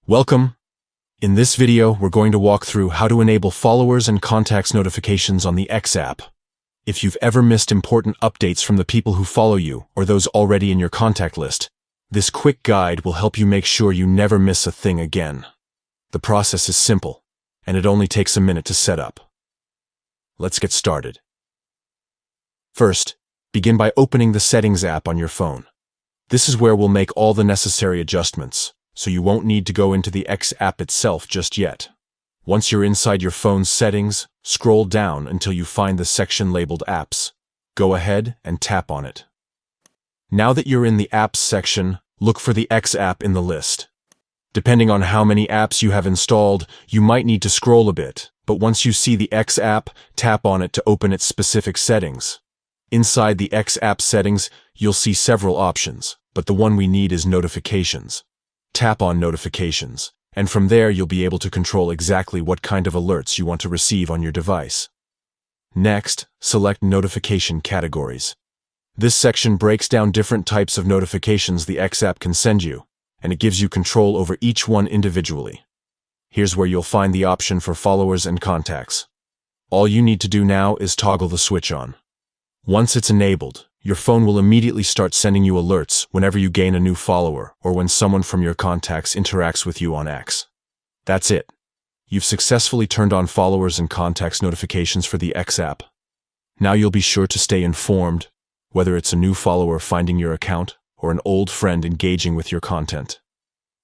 Welcome! In this video, we're going to walk through how to enable followers and contacts notifications on the X app. If you've ever missed important updates from the people who follow you or those already in your contact list, this quick guide will help you make sure you never miss a thing again. The process is simple, and it only takes a minute to set up. Let's get started. First, begin by opening the Settings app on your phone. This is where we'll make all the necessary adjustments, so you won't need to go into the X app itself just yet. Once you're inside your phone's settings, scroll down until you find the section labeled Apps. Go ahead and tap on it. Now that you're in the Apps section, look for the X app in the list. Depending on how many apps you have installed, you might need to scroll a bit, but once you see the X app, tap on it to open its specific settings. Inside the X app settings, you'll see several options, but the one we need is Notifications. Tap on Notifications, and from there you'll be able to control exactly what kind of alerts you want to receive on your device. Next, select Notification Categories. This section breaks down different types of notifications the X app can send you, and it gives you control over each one individually. Here's where you'll find the option for followers and contacts. All you need to do now is toggle the switch on. Once it's enabled, your phone will immediately start sending you alerts whenever you gain a new follower or when someone from your contacts interacts with you on X. That's it. You've successfully turned on followers and contacts notifications for the X app. Now you'll be sure to stay informed, whether it's a new follower finding your account or an old friend engaging with your content.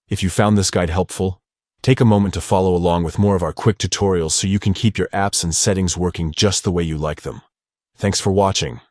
If you found this guide helpful, take a moment to follow along with more of our quick tutorials so you can keep your apps and settings working just the way you like them. Thanks for watching.